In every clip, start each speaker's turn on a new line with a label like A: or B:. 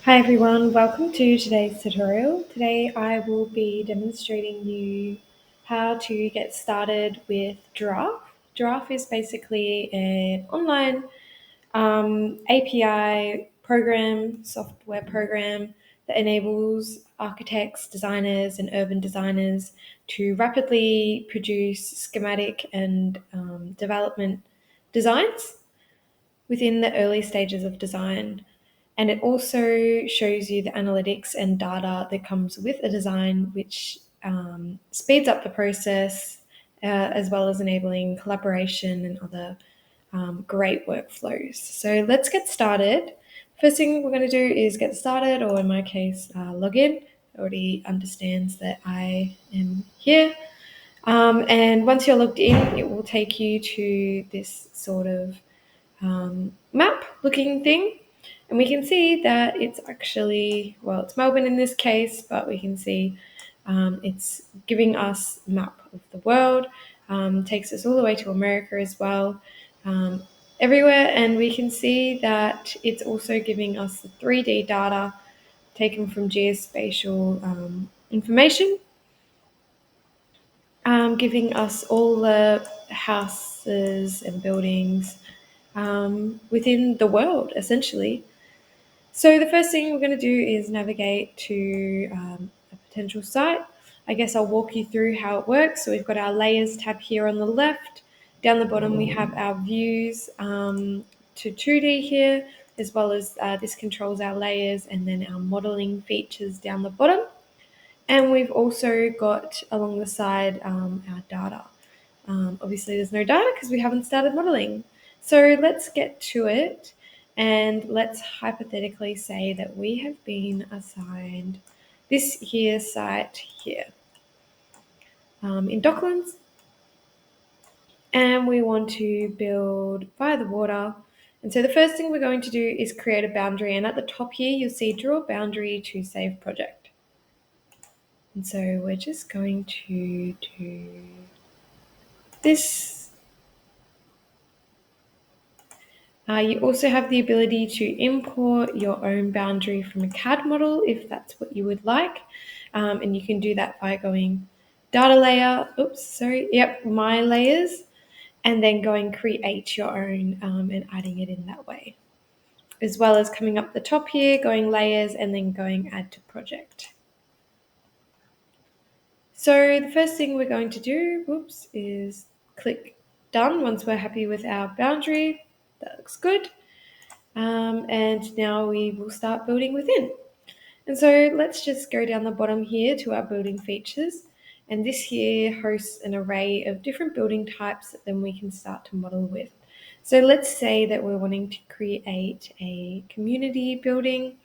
A: Hi everyone, welcome to today's tutorial. Today I will be demonstrating you how to get started with Giraffe. Giraffe is basically an online API program, software program that enables architects, designers, and urban designers to rapidly produce schematic and development designs within the early stages of design. And it also shows you the analytics and data that comes with a design, which speeds up the process as well as enabling collaboration and other great workflows. So let's get started. First thing we're going to do is get started, or in my case, log in. It already understands that I am here. And once you're logged in, it will take you to this sort of map looking thing. And we can see that it's actually, well, it's Melbourne in this case, but we can see it's giving us a map of the world, takes us all the way to America as well, um, everywhere. And we can see that it's also giving us the 3D data taken from geospatial information, giving us all the houses and buildings within the world, essentially. So the first thing we're going to do is navigate to a potential site. I guess I'll walk you through how it works. So we've got our layers tab here on the left. Down the bottom we have our views to 2D here, as well as this controls our layers and then our modeling features down the bottom. And we've also got along the side our data. Obviously there's no data because we haven't started modeling. So let's get to it. And let's hypothetically say that we have been assigned this here site here in Docklands. And we want to build by the water. And so the first thing we're going to do is create a boundary. And at the top here, you'll see draw boundary to save project. And so we're just going to do this. You also have the ability to import your own boundary from a CAD model if that's what you would like. And you can do that by going data layer, my layers, and then going create your own and adding it in that way. As well as coming up the top here, going layers and then going add to project. So the first thing we're going to do, is click done once we're happy with our boundary. That looks good. And now we will start building within. And so let's just go down the bottom here to our building features. And this here hosts an array of different building types that then we can start to model with. So let's say that we're wanting to create a community building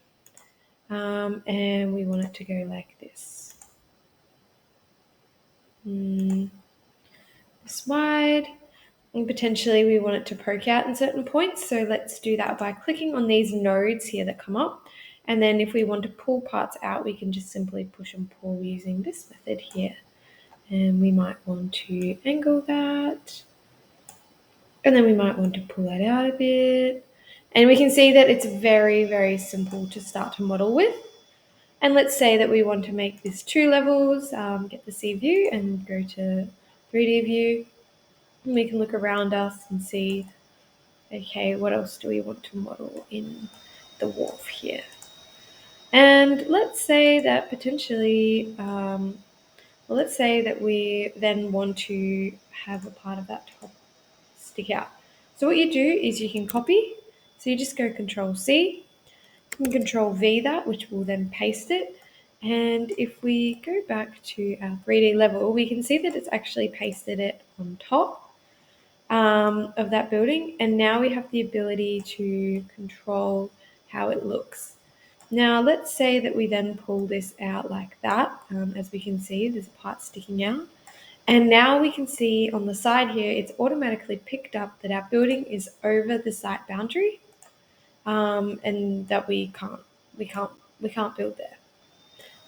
A: and we want it to go like this. This wide. And potentially we want it to poke out in certain points. So let's do that by clicking on these nodes here that come up. And then if we want to pull parts out, we can just simply push and pull using this method here. And we might want to angle that. And then we might want to pull that out a bit. And we can see that it's very, very simple to start to model with. And let's say that we want to make this 2 levels, get the C view and go to 3D view. And we can look around us and see, okay, what else do we want to model in the wharf here? And let's say that potentially, let's say that we then want to have a part of that top stick out. So what you do is you can copy. So you just go Control C, and Control V that, which will then paste it. And if we go back to our 3D level, we can see that it's actually pasted it on top of that building. And now we have the ability to control how it looks. Now let's say that we then pull this out like that. As we can see, there's a part sticking out. And now we can see on the side here, it's automatically picked up that our building is over the site boundary, and that we can't build there.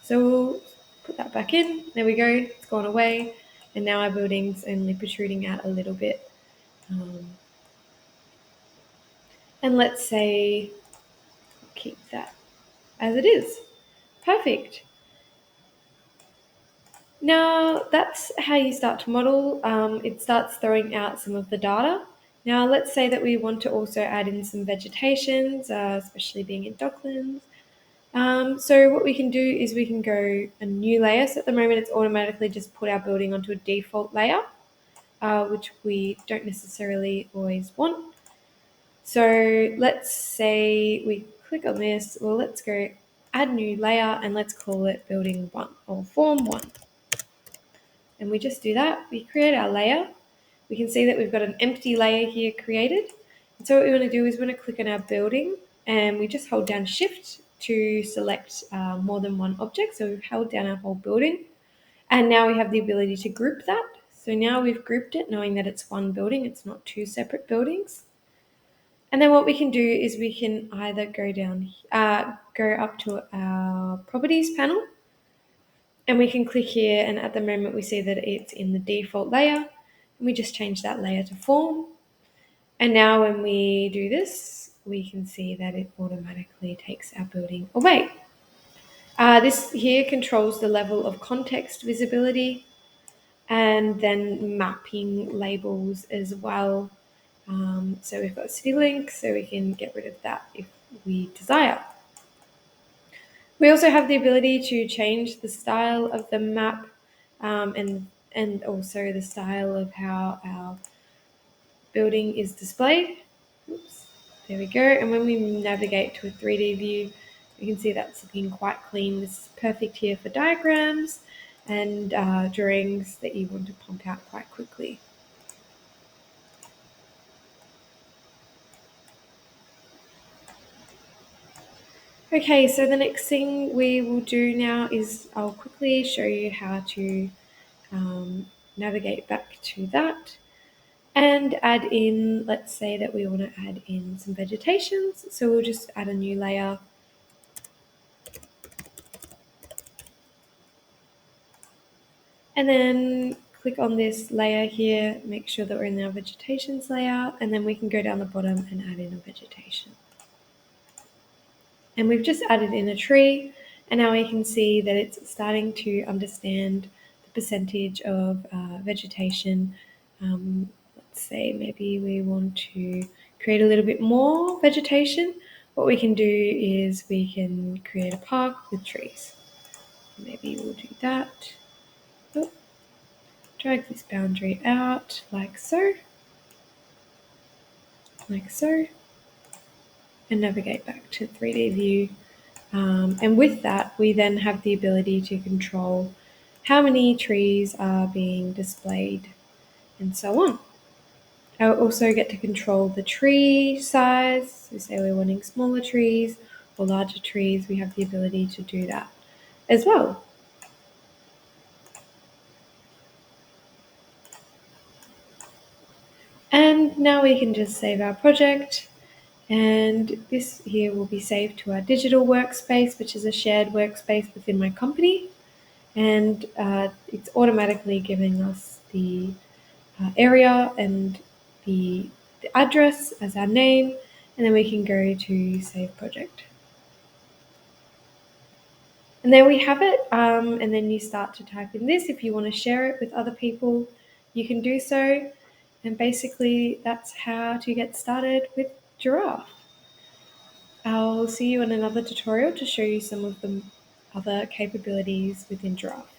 A: So we'll put that back in. There we go. It's gone away, and now our building's only protruding out a little bit. And let's say keep that as it is. Perfect. Now that's how you start to model. It starts throwing out some of the data. Now let's say that we want to also add in some vegetations, especially being in Docklands. So what we can do is we can go a new layer. So at the moment it's automatically just put our building onto a default layer, which we don't necessarily always want. So let's say we click on this. Well, let's go add new layer and let's call it building 1 or form 1. And we just do that. We create our layer. We can see that we've got an empty layer here created. And so what we want to do is we want to click on our building and we just hold down shift to select more than one object. So we've held down our whole building and now we have the ability to group that. So now we've grouped it knowing that it's one building, it's not two separate buildings. And then what we can do is we can either go up to our properties panel and we can click here, and at the moment we see that it's in the default layer and we just change that layer to form. And now when we do this, we can see that it automatically takes our building away. This here controls the level of context visibility and then mapping labels as well. So we've got city link, so we can get rid of that if we desire. We also have the ability to change the style of the map and also the style of how our building is displayed. Oops, there we go. And when we navigate to a 3D view, you can see that's looking quite clean. This is perfect here for diagrams and drawings that you want to pump out quite quickly. Okay, so the next thing we will do now is I'll quickly show you how to navigate back to that and add in, let's say that we want to add in some vegetations. So we'll just add a new layer. And then click on this layer here, make sure that we're in our vegetations layer, and then we can go down the bottom and add in a vegetation. And we've just added in a tree, and now we can see that it's starting to understand the percentage of vegetation. Let's say maybe we want to create a little bit more vegetation. What we can do is we can create a park with trees. Maybe we'll do that. Oh, drag this boundary out like so, and navigate back to 3D view. And with that, we then have the ability to control how many trees are being displayed and so on. I also get to control the tree size. We say we're wanting smaller trees or larger trees. We have the ability to do that as well. And now we can just save our project. And this here will be saved to our digital workspace, which is a shared workspace within my company. And it's automatically giving us the area and the address as our name, and then we can go to save project. And there we have it, and then you start to type in this. If you want to share it with other people, you can do so. And basically that's how to get started with Giraffe. I'll see you in another tutorial to show you some of the other capabilities within Giraffe.